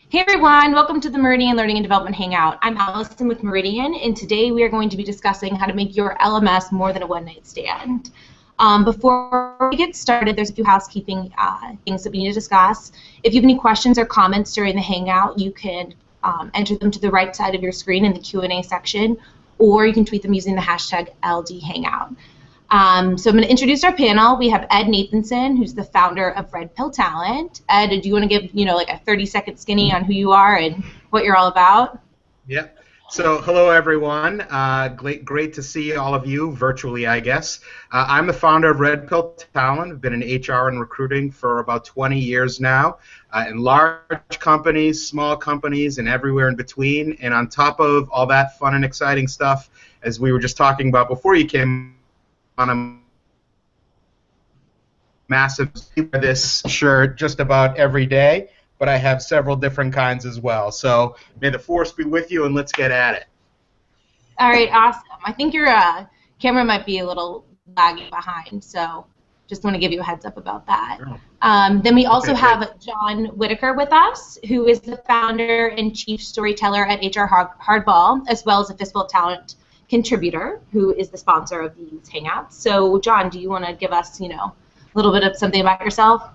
Hey everyone, welcome to the Meridian Learning and Development Hangout. I'm Allison with Meridian, and today we are going to be discussing how to make your LMS more than a one-night stand. Before we get started, there's a few housekeeping things that we need to discuss. If you have any questions or comments during the Hangout, you can enter them to the right side of your screen in the Q&A section, or you can tweet them using the hashtag LD Hangout. So I'm going to introduce our panel. We have Ed Nathanson, who's the founder of Red Pill Talent. Ed, do you want to give, like a 30-second skinny on who you are and what you're all about? Yep. So hello everyone. Great to see all of you virtually, I guess. I'm the founder of Red Pill Talent. I've been in HR and recruiting for about 20 years now, in large companies, small companies, and everywhere in between. And on top of all that fun and exciting stuff, as we were just talking about before you came on, a massive this shirt just about every day, but I have several different kinds as well. So may the force be with you, and let's get at it. All right, awesome. I think your camera might be a little laggy behind, so just want to give you a heads up about that. Sure. Then we also have John Whittaker with us, who is the founder and chief storyteller at HR Hardball, as well as a Fistful Talent contributor, who is the sponsor of these Hangouts. So, John, do you want to give us, a little bit of something about yourself?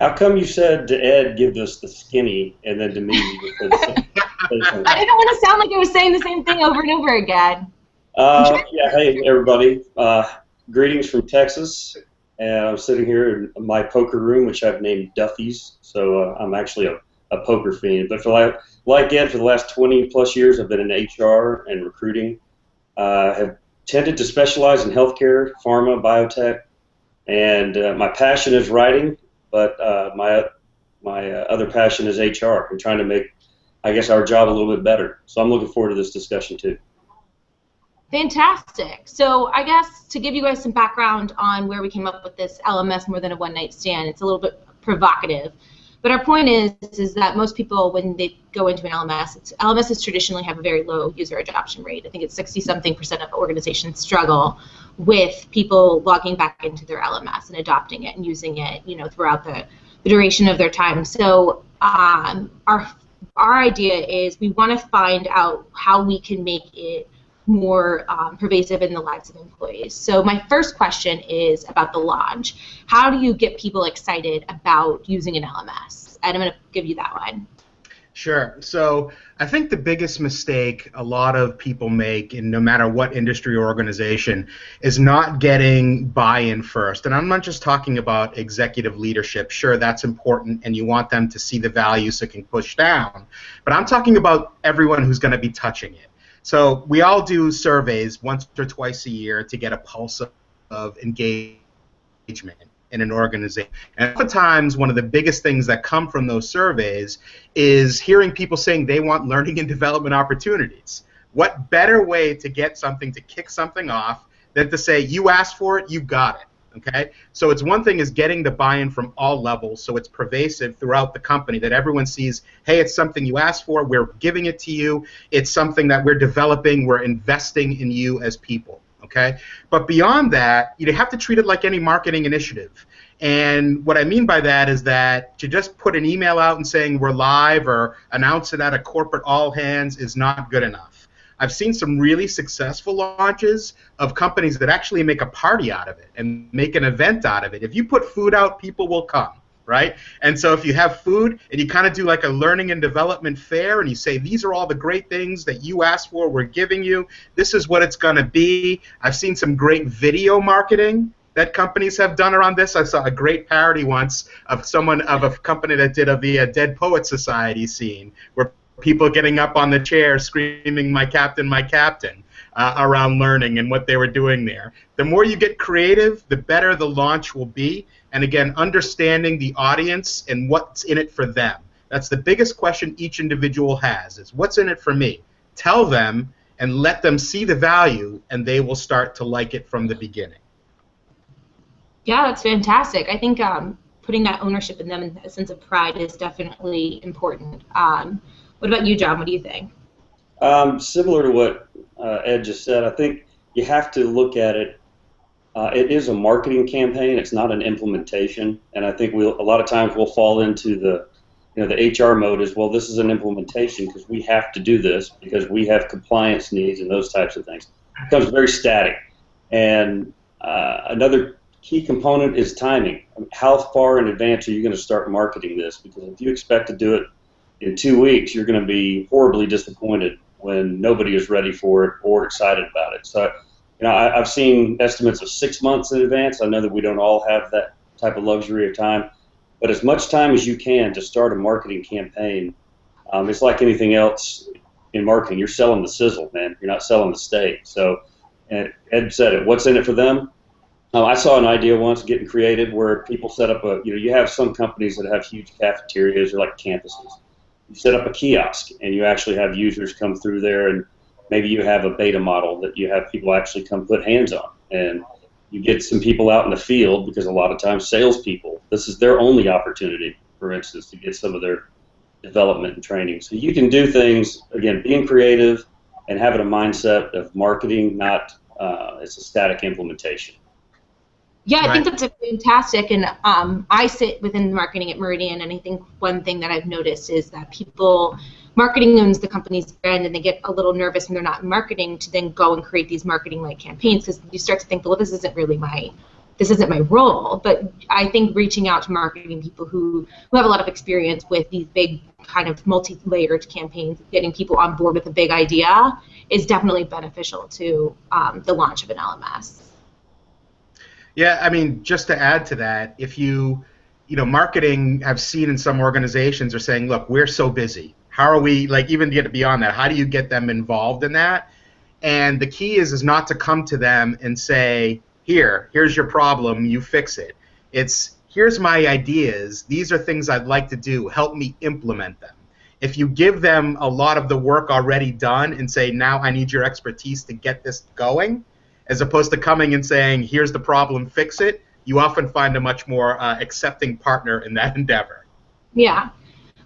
How come you said to Ed, give us the skinny, and then to me you said I didn't want to sound like I was saying the same thing over and over again. Yeah, hey, everybody. Greetings from Texas. And I'm sitting here in my poker room, which I've named Duffy's. So I'm actually a poker fiend. But like Ed, for the last 20-plus years, I've been in HR and recruiting. Have tended to specialize in healthcare, pharma, biotech, and my passion is writing, but my other passion is HR and trying to make, I guess, our job a little bit better. So I'm looking forward to this discussion too. Fantastic. So I guess to give you guys some background on where we came up with this LMS more than a one-night stand, it's a little bit provocative. But our point is that most people, when they go into an LMS, LMSs traditionally have a very low user adoption rate. I think it's 60-something% of organizations struggle with people logging back into their LMS and adopting it and using it, throughout the duration of their time. So our idea is we want to find out how we can make it more pervasive in the lives of employees. So my first question is about the launch. How do you get people excited about using an LMS? And I'm going to give you that one. Sure. So I think the biggest mistake a lot of people make, in no matter what industry or organization, is not getting buy-in first. And I'm not just talking about executive leadership. Sure, that's important, and you want them to see the value so it can push down. But I'm talking about everyone who's going to be touching it. So we all do surveys once or twice a year to get a pulse of engagement in an organization. And oftentimes, one of the biggest things that come from those surveys is hearing people saying they want learning and development opportunities. What better way to get something, to kick something off, than to say, you asked for it, you got it. Okay? So it's one thing is getting the buy-in from all levels so it's pervasive throughout the company, that everyone sees, hey, it's something you asked for, we're giving it to you, it's something that we're developing, we're investing in you as people. Okay? But beyond that, you have to treat it like any marketing initiative. And what I mean by that is that to just put an email out and saying we're live or announce it at a corporate all hands is not good enough. I've seen some really successful launches of companies that actually make a party out of it and make an event out of it. If you put food out, people will come, right? And so if you have food and you kind of do like a learning and development fair and you say, these are all the great things that you asked for, we're giving you, this is what it's going to be. I've seen some great video marketing that companies have done around this. I saw a great parody once of a company that did the Dead Poet Society scene, where people getting up on the chair screaming, my captain, around learning and what they were doing there. The more you get creative, the better the launch will be. And again, understanding the audience and what's in it for them. That's the biggest question each individual has, is what's in it for me? Tell them and let them see the value, and they will start to like it from the beginning. Yeah, that's fantastic. I think putting that ownership in them and a sense of pride is definitely important. What about you, John? What do you think? Similar to what Ed just said, I think you have to look at it. It is a marketing campaign. It's not an implementation. And I think a lot of times we'll fall into the HR mode is, well, this is an implementation because we have to do this because we have compliance needs and those types of things. It becomes very static. And another key component is timing. I mean, how far in advance are you going to start marketing this? Because if you expect to do it in 2 weeks, you're going to be horribly disappointed when nobody is ready for it or excited about it. So, I've seen estimates of 6 months in advance. I know that we don't all have that type of luxury of time, but as much time as you can to start a marketing campaign. It's like anything else in marketing. You're selling the sizzle, man. You're not selling the steak. So, and Ed said it. What's in it for them? I saw an idea once, getting creative, where people set up you have some companies that have huge cafeterias or like campuses. You set up a kiosk and you actually have users come through there, and maybe you have a beta model that you have people actually come put hands on, and you get some people out in the field, because a lot of times salespeople, this is their only opportunity, for instance, to get some of their development and training. So you can do things, again, being creative and having a mindset of marketing, not it's a static implementation. Yeah, I think that's fantastic, and I sit within marketing at Meridian, and I think one thing that I've noticed is that marketing owns the company's brand, and they get a little nervous when they're not in marketing to then go and create these marketing-like campaigns, because you start to think, well, this isn't my role. But I think reaching out to marketing people who have a lot of experience with these big kind of multi-layered campaigns, getting people on board with a big idea, is definitely beneficial to the launch of an LMS. Yeah, I mean, just to add to that, if marketing, I've seen in some organizations are saying, look, we're so busy. How are we, even to get beyond that, how do you get them involved in that? And the key is not to come to them and say, here's your problem, you fix it. It's, here's my ideas, these are things I'd like to do, help me implement them. If you give them a lot of the work already done and say, now I need your expertise to get this going, as opposed to coming and saying, here's the problem, fix it, you often find a much more accepting partner in that endeavor. Yeah.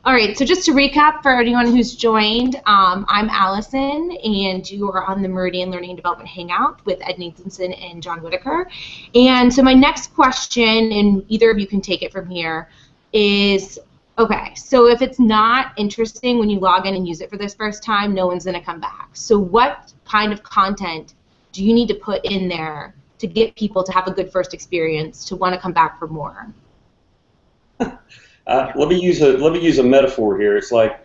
All right, so just to recap for anyone who's joined, I'm Allison, and you are on the Meridian Learning and Development Hangout with Ed Nathanson and John Whittaker. And so my next question, and either of you can take it from here, is, okay, so if it's not interesting when you log in and use it for this first time, no one's going to come back. So what kind of content do you need to put in there to get people to have a good first experience, to want to come back for more? Let me use a metaphor here. It's like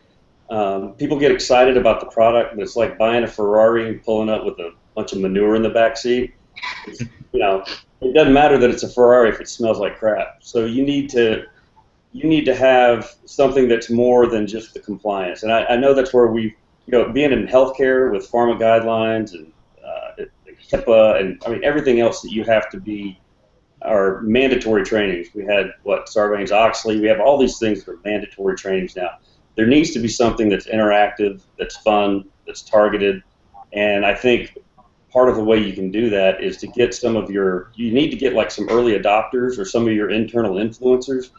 people get excited about the product, but it's like buying a Ferrari and pulling up with a bunch of manure in the back seat. It doesn't matter that it's a Ferrari if it smells like crap. So you need to have something that's more than just the compliance. And I know that's where being in healthcare with pharma guidelines and HIPAA and everything else that you have to be are mandatory trainings. We had Sarbanes-Oxley. We have all these things that are mandatory trainings now. There needs to be something that's interactive, that's fun, that's targeted, and I think part of the way you can do that is to get you need to get some early adopters or some of your internal influencers.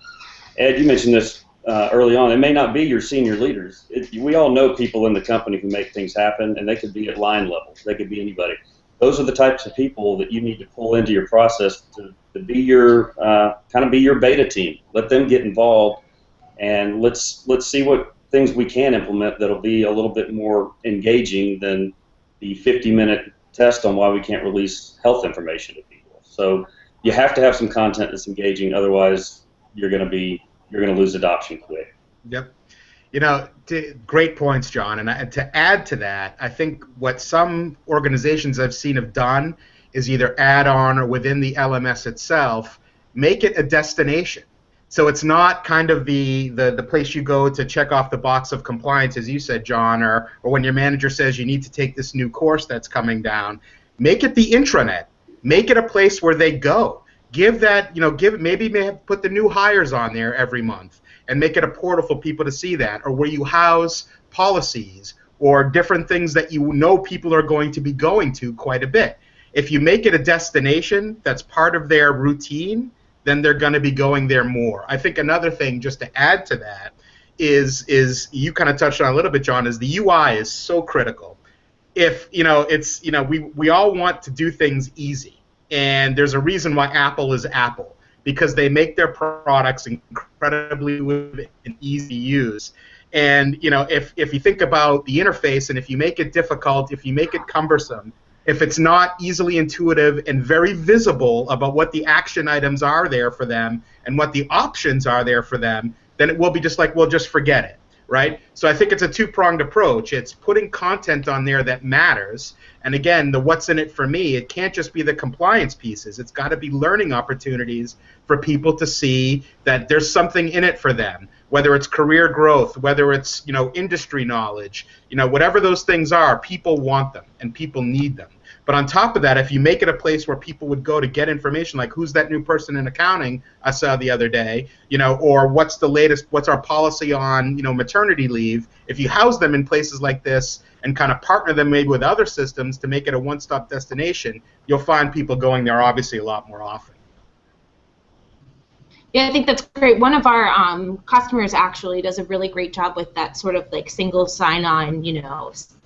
Ed, you mentioned this early on. It may not be your senior leaders. We all know people in the company who make things happen, and they could be at line level. They could be anybody. Those are the types of people that you need to pull into your process to be your kind of be your beta team. Let them get involved, and let's see what things we can implement that'll be a little bit more engaging than the 50-minute test on why we can't release health information to people. So you have to have some content that's engaging, otherwise you're going to lose adoption quick. Yep. Great points, John. And to add to that, I think what some organizations I've seen have done is either add on or within the LMS itself, make it a destination. So it's not kind of the place you go to check off the box of compliance, as you said, John, or when your manager says you need to take this new course that's coming down. Make it the intranet. Make it a place where they go. Give that, maybe put the new hires on there every month, and make it a portal for people to see that, or where you house policies or different things that people are going to be going to quite a bit. If you make it a destination that's part of their routine, then they're going to be going there more. I think another thing, just to add to that, is you kind of touched on a little bit, John, is the UI is so critical. If we all want to do things easy, and there's a reason why Apple is Apple. because they make their products incredibly and easy to use. And if you think about the interface, and if you make it difficult, if you make it cumbersome, if it's not easily intuitive and very visible about what the action items are there for them and what the options are there for them, then it will be just like, well, just forget it, right? So I think it's a two-pronged approach. It's putting content on there that matters. And again, the what's in it for me, it can't just be the compliance pieces. It's got to be learning opportunities for people to see that there's something in it for them, whether it's career growth, whether it's industry knowledge, whatever those things are, people want them and people need them. But on top of that, if you make it a place where people would go to get information, like who's that new person in accounting I saw the other day, or what's the latest, what's our policy on, maternity leave, if you house them in places like this and kind of partner them maybe with other systems to make it a one-stop destination, you'll find people going there obviously a lot more often. Yeah, I think that's great. One of our customers actually does a really great job with that sort of like single sign-on,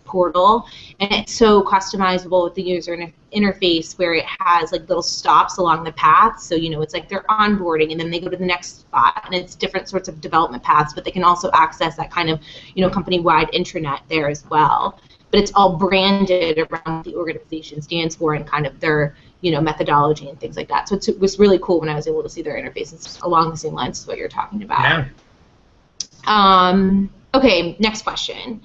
portal, and it's so customizable with the user interface where it has like little stops along the path. So it's like they're onboarding and then they go to the next spot, and it's different sorts of development paths, but they can also access that kind of company-wide intranet there as well. But it's all branded around what the organization stands for and kind of their methodology and things like that. So it was really cool when I was able to see their interfaces along the same lines as what you're talking about. Yeah. Okay, next question.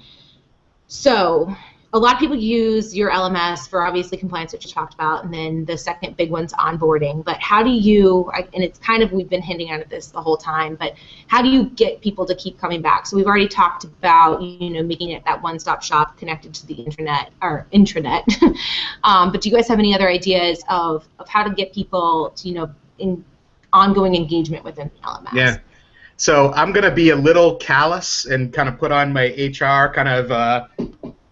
So a lot of people use your LMS for obviously compliance, which you talked about, and then the second big one's onboarding. But how do you, and it's kind of, we've been hinting at this the whole time, but how do you get people to keep coming back? So we've already talked about, making it that one-stop shop connected to the intranet. But do you guys have any other ideas of how to get people to, in ongoing engagement within the LMS? Yeah. So I'm going to be a little callous and kind of put on my HR kind of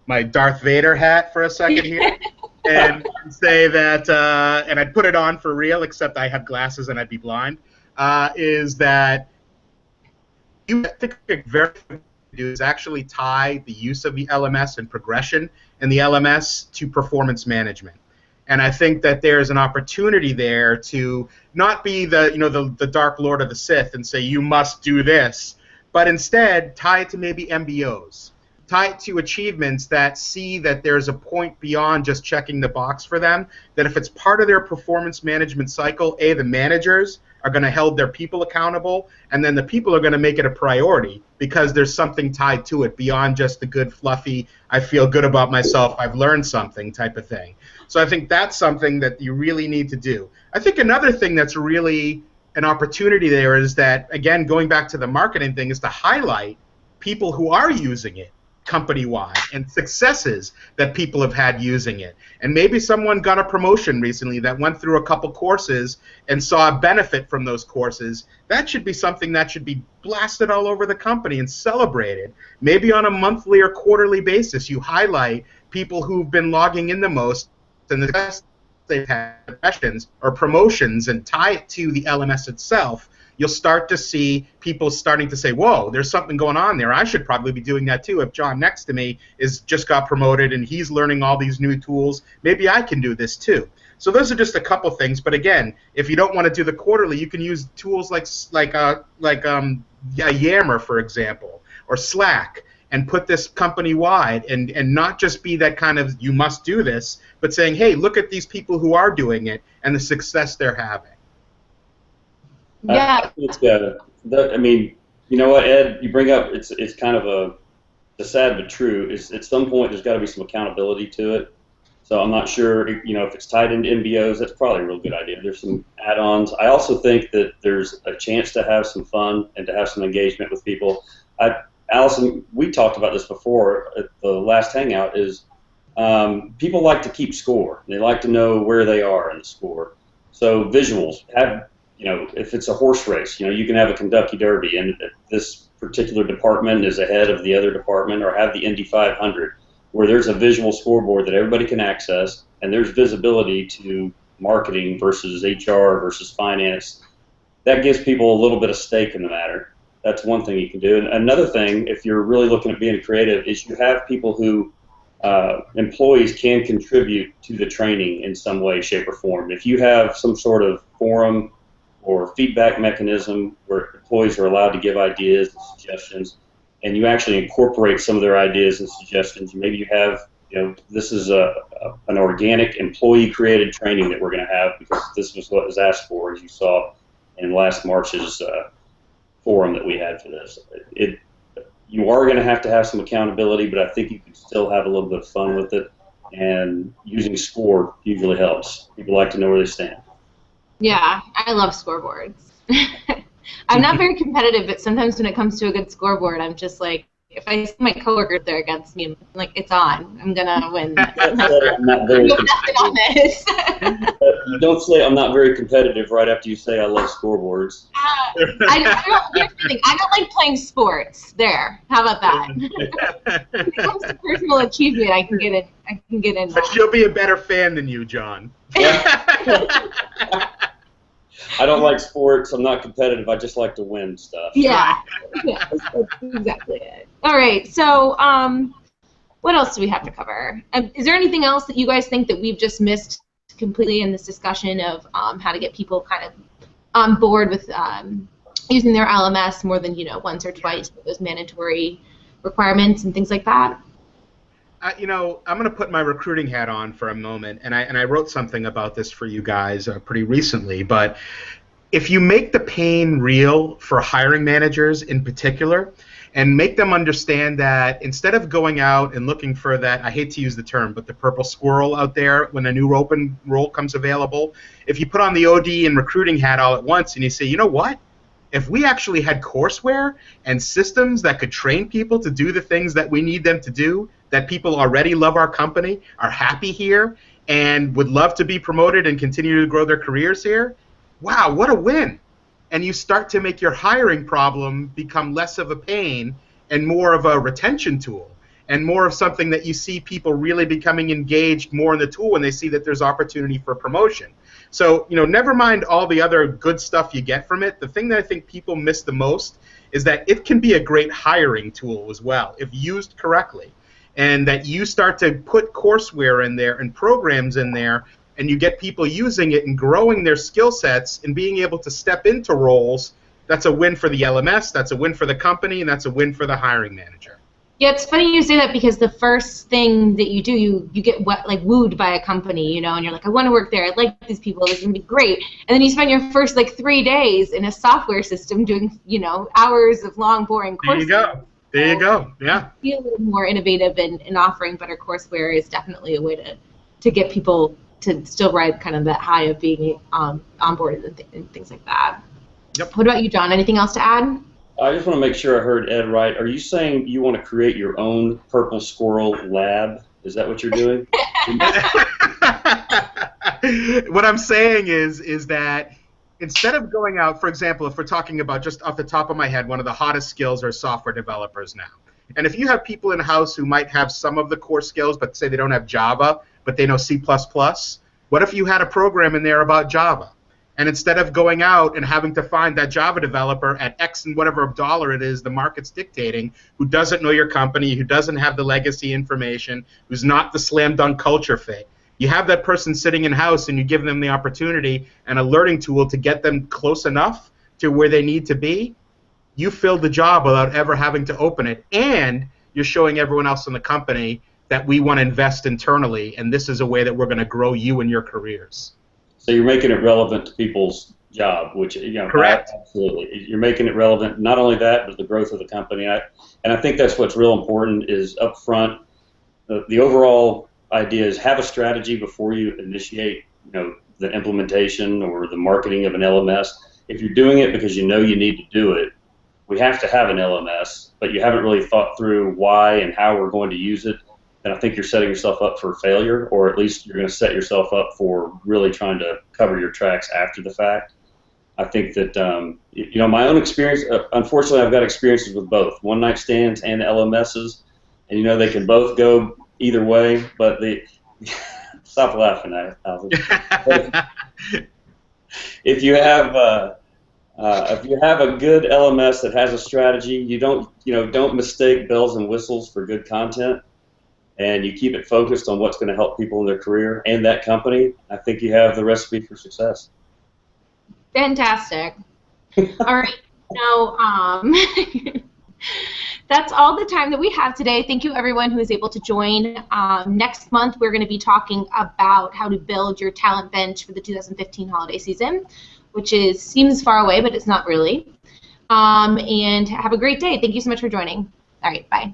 my Darth Vader hat for a second here and say that, and I'd put it on for real, except I have glasses and I'd be blind, is that you think very do is actually tie the use of the LMS and progression in the LMS to performance management. And I think that there's an opportunity there to not be the Dark Lord of the Sith and say you must do this, but instead tie it to maybe MBOs, tie it to achievements that see that there's a point beyond just checking the box for them, that if it's part of their performance management cycle, the managers are going to hold their people accountable, and then the people are going to make it a priority because there's something tied to it beyond just the good, fluffy, I feel good about myself, I've learned something type of thing. So I think that's something that you really need to do. I think another thing that's really an opportunity there is that, again, going back to the marketing thing, is to highlight people who are using it company-wide and successes that people have had using it. And maybe someone got a promotion recently that went through a couple courses and saw a benefit from those courses. That should be something that should be blasted all over the company and celebrated. Maybe on a monthly or quarterly basis, you highlight people who've been logging in the most and the best they've had sessions or promotions and tie it to the LMS itself. You'll start to see people starting to say, whoa, there's something going on there. I should probably be doing that too. If John next to me just got promoted and he's learning all these new tools, maybe I can do this too. So those are just a couple things. But again, if you don't want to do the quarterly, you can use tools like Yammer, for example, or Slack, and put this company-wide and not just be that kind of you must do this, but saying, hey, look at these people who are doing it and the success they're having. Yeah. I mean, you know what, Ed, you bring up, it's kind of a sad but true, is at some point there's got to be some accountability to it. So I'm not sure, if it's tied into MBOs, that's probably a real good idea. There's some add-ons. I also think that there's a chance to have some fun and to have some engagement with people. Allison, we talked about this before at the last Hangout, is people like to keep score. They like to know where they are in the score. So visuals, if it's a horse race, you can have a Kentucky Derby, and this particular department is ahead of the other department, or have the Indy 500, where there's a visual scoreboard that everybody can access, and there's visibility to marketing versus HR versus finance. That gives people a little bit of stake in the matter. That's one thing you can do. And another thing, if you're really looking at being creative, is you have people who employees can contribute to the training in some way, shape, or form. If you have some sort of forum or feedback mechanism where employees are allowed to give ideas and suggestions, and you actually incorporate some of their ideas and suggestions. Maybe you have, this is an organic employee-created training that we're going to have because this was what was asked for, as you saw in last March's forum that we had for this. You are going to have some accountability, but I think you can still have a little bit of fun with it, and using SCORE usually helps. People like to know where they stand. Yeah, I love scoreboards. I'm not very competitive, but sometimes when it comes to a good scoreboard, I'm just like, if I see my coworker there against me, I'm like, it's on. I'm gonna win. I'm not very on this. You don't say I'm not very competitive right after you say I love scoreboards. Here's the thing. I don't like playing sports. There. How about that? When it comes to personal achievement, I can get in. But she'll be a better fan than you, John. I don't like sports. I'm not competitive. I just like to win stuff. Yeah, that's exactly it. All right. So, what else do we have to cover? Is there anything else that you guys think that we've just missed completely in this discussion of how to get people kind of on board with using their LMS more than once or twice with those mandatory requirements and things like that? I'm going to put my recruiting hat on for a moment, and I wrote something about this for you guys pretty recently, but if you make the pain real for hiring managers in particular, and make them understand that instead of going out and looking for that, I hate to use the term, but the purple squirrel out there when a new open role comes available, if you put on the OD and recruiting hat all at once and you say, you know what? If we actually had courseware and systems that could train people to do the things that we need them to do, that people already love our company, are happy here, and would love to be promoted and continue to grow their careers here, wow, what a win. And you start to make your hiring problem become less of a pain and more of a retention tool and more of something that you see people really becoming engaged more in the tool when they see that there's opportunity for promotion. So, never mind all the other good stuff you get from it. The thing that I think people miss the most is that it can be a great hiring tool as well if used correctly. And that you start to put courseware in there and programs in there, and you get people using it and growing their skill sets and being able to step into roles. That's a win for the LMS, that's a win for the company, and that's a win for the hiring manager. Yeah, it's funny you say that because the first thing that you do, you get wooed by a company, and you're like, I want to work there. I like these people. This is going to be great. And then you spend your first 3 days in a software system doing, hours of long, boring courses. There you go. Yeah. Be a little more innovative and offering better courseware is definitely a way to get people to still ride kind of that high of being onboarded and things like that. Yep. What about you, John? Anything else to add? I just want to make sure I heard Ed right. Are you saying you want to create your own Purple Squirrel lab? Is that what you're doing? What I'm saying is that instead of going out, for example, if we're talking about just off the top of my head, one of the hottest skills are software developers now. And if you have people in-house who might have some of the core skills, but say they don't have Java, but they know C++, what if you had a program in there about Java? And instead of going out and having to find that Java developer at X and whatever dollar it is the market's dictating, who doesn't know your company, who doesn't have the legacy information, who's not the slam dunk culture fit, you have that person sitting in-house and you give them the opportunity and a learning tool to get them close enough to where they need to be, you filled the job without ever having to open it. And you're showing everyone else in the company that we want to invest internally, and this is a way that we're going to grow you and your careers. So you're making it relevant to people's job, which, correct. Absolutely. You're making it relevant, not only that, but the growth of the company. And I think that's what's real important is up front, the overall idea is have a strategy before you initiate, the implementation or the marketing of an LMS. If you're doing it because you know you need to do it, we have to have an LMS, but you haven't really thought through why and how we're going to use it, then I think you're setting yourself up for failure, or at least you're going to set yourself up for really trying to cover your tracks after the fact. I think that, my own experience, unfortunately I've got experiences with both, one-night stands and LMSs, and they can both go either way, but stop laughing at it. If you have a good LMS that has a strategy, you don't mistake bells and whistles for good content, and you keep it focused on what's going to help people in their career and that company, I think you have the recipe for success. Fantastic. All right. Now, that's all the time that we have today. Thank you, everyone who is able to join. Next month, we're going to be talking about how to build your talent bench for the 2015 holiday season, which seems far away, but it's not really. And have a great day. Thank you so much for joining. All right, bye.